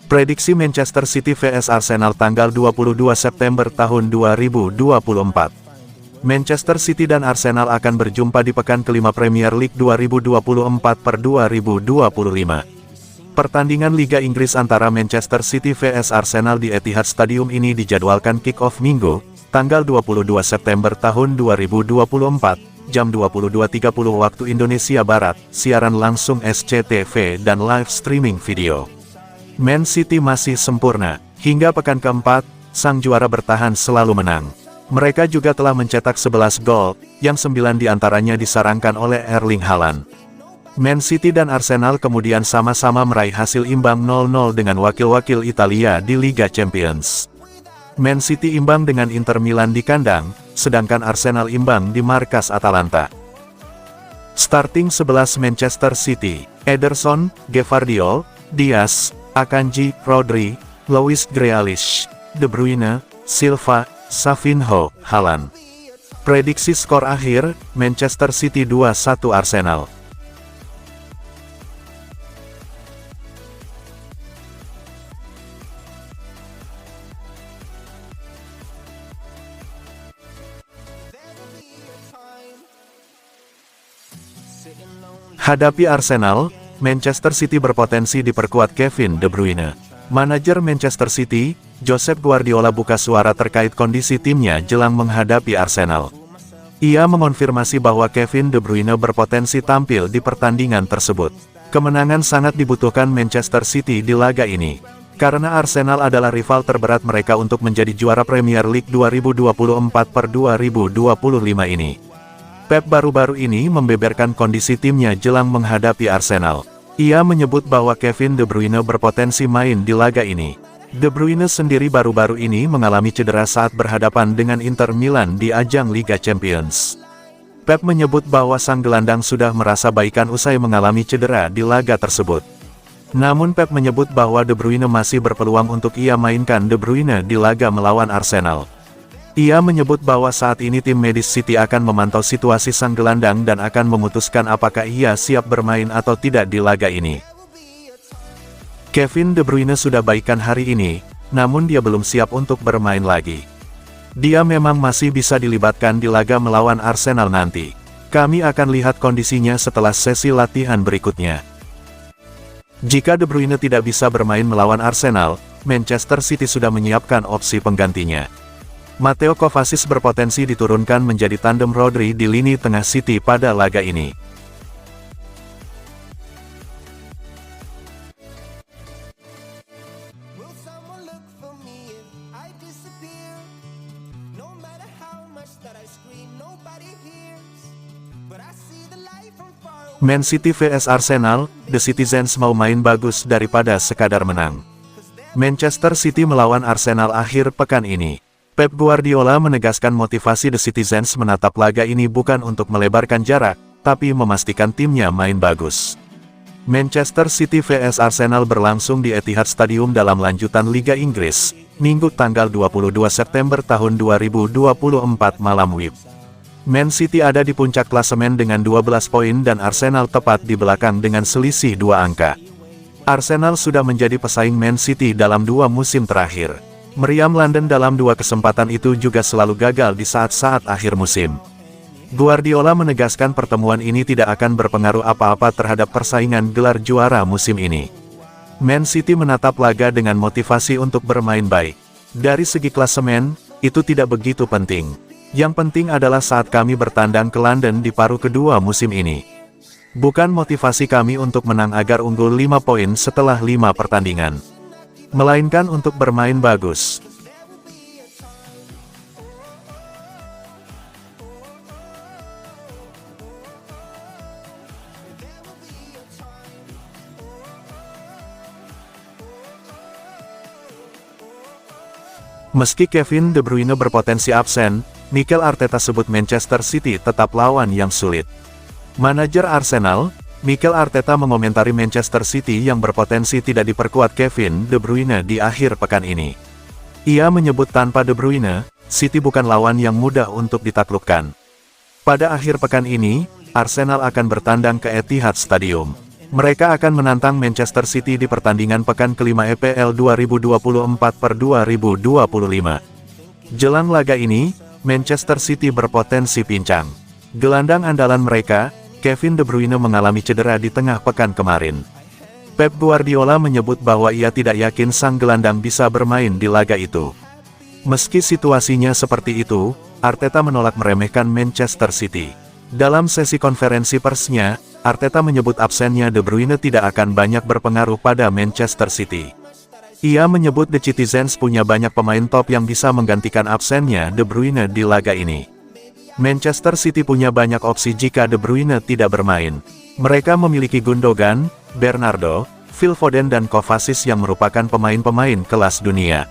Prediksi Manchester City vs Arsenal tanggal 22 September tahun 2024. Manchester City dan Arsenal akan berjumpa di pekan kelima Premier League 2024-2025. Pertandingan Liga Inggris antara Manchester City vs Arsenal di Etihad Stadium ini dijadwalkan kick-off Minggu, tanggal 22 September tahun 2024, jam 22.30 waktu Indonesia Barat, siaran langsung SCTV dan live streaming video. Man City masih sempurna, hingga pekan keempat, sang juara bertahan selalu menang. Mereka juga telah mencetak 11 gol, yang 9 diantaranya disarankan oleh Erling Haaland. Man City dan Arsenal kemudian sama-sama meraih hasil imbang 0-0 dengan wakil-wakil Italia di Liga Champions. Man City imbang dengan Inter Milan di kandang, sedangkan Arsenal imbang di markas Atalanta. Starting 11 Manchester City: Ederson, Gvardiol, Diaz, Akanji, Rodri, Louis Grealish, De Bruyne, Silva, Savinho, Haaland. Prediksi skor akhir, Manchester City 2-1 Arsenal. Hadapi Arsenal, Manchester City berpotensi diperkuat Kevin De Bruyne. Manajer Manchester City, Josep Guardiola buka suara terkait kondisi timnya jelang menghadapi Arsenal. Ia mengonfirmasi bahwa Kevin De Bruyne berpotensi tampil di pertandingan tersebut. Kemenangan sangat dibutuhkan Manchester City di laga ini, karena Arsenal adalah rival terberat mereka untuk menjadi juara Premier League 2024-2025 ini. Pep baru-baru ini membeberkan kondisi timnya jelang menghadapi Arsenal. Ia menyebut bahwa Kevin De Bruyne berpotensi main di laga ini. De Bruyne sendiri baru-baru ini mengalami cedera saat berhadapan dengan Inter Milan di ajang Liga Champions. Pep menyebut bahwa sang gelandang sudah merasa baikan usai mengalami cedera di laga tersebut. Namun Pep menyebut bahwa De Bruyne masih berpeluang untuk ia mainkan De Bruyne di laga melawan Arsenal. Ia menyebut bahwa saat ini tim medis City akan memantau situasi sang gelandang dan akan memutuskan apakah ia siap bermain atau tidak di laga ini. Kevin De Bruyne sudah baikan hari ini, namun dia belum siap untuk bermain lagi. Dia memang masih bisa dilibatkan di laga melawan Arsenal nanti. Kami akan lihat kondisinya setelah sesi latihan berikutnya. Jika De Bruyne tidak bisa bermain melawan Arsenal, Manchester City sudah menyiapkan opsi penggantinya. Mateo Kovacic berpotensi diturunkan menjadi tandem Rodri di lini tengah City pada laga ini. Man City vs Arsenal, The Citizens mau main bagus daripada sekadar menang. Manchester City melawan Arsenal akhir pekan ini. Pep Guardiola menegaskan motivasi The Citizens menatap laga ini bukan untuk melebarkan jarak, tapi memastikan timnya main bagus. Manchester City vs Arsenal berlangsung di Etihad Stadium dalam lanjutan Liga Inggris, Minggu tanggal 22 September tahun 2024 malam WIB. Man City ada di puncak klasemen dengan 12 poin dan Arsenal tepat di belakang dengan selisih 2 angka. Arsenal sudah menjadi pesaing Man City dalam 2 musim terakhir. Meriam London dalam 2 kesempatan itu juga selalu gagal di saat-saat akhir musim. Guardiola menegaskan pertemuan ini tidak akan berpengaruh apa-apa terhadap persaingan gelar juara musim ini. Man City menatap laga dengan motivasi untuk bermain baik. Dari segi klasemen, itu tidak begitu penting. Yang penting adalah saat kami bertandang ke London di paruh kedua musim ini. Bukan motivasi kami untuk menang agar unggul 5 poin setelah 5 pertandingan, melainkan untuk bermain bagus. Meski Kevin De Bruyne berpotensi absen, Mikel Arteta sebut Manchester City tetap lawan yang sulit. Manajer Arsenal, Mikel Arteta mengomentari Manchester City yang berpotensi tidak diperkuat Kevin De Bruyne di akhir pekan ini. Ia menyebut tanpa De Bruyne, City bukan lawan yang mudah untuk ditaklukkan. Pada akhir pekan ini, Arsenal akan bertandang ke Etihad Stadium. Mereka akan menantang Manchester City di pertandingan pekan kelima EPL 2024/2025. Jelang laga ini, Manchester City berpotensi pincang. Gelandang andalan mereka, Kevin De Bruyne mengalami cedera di tengah pekan kemarin. Pep Guardiola menyebut bahwa ia tidak yakin sang gelandang bisa bermain di laga itu. Meski situasinya seperti itu, Arteta menolak meremehkan Manchester City. Dalam sesi konferensi persnya, Arteta menyebut absennya De Bruyne tidak akan banyak berpengaruh pada Manchester City. Ia menyebut The Citizens punya banyak pemain top yang bisa menggantikan absennya De Bruyne di laga ini. Manchester City punya banyak opsi jika De Bruyne tidak bermain. Mereka memiliki Gundogan, Bernardo, Phil Foden dan Kovacic yang merupakan pemain-pemain kelas dunia.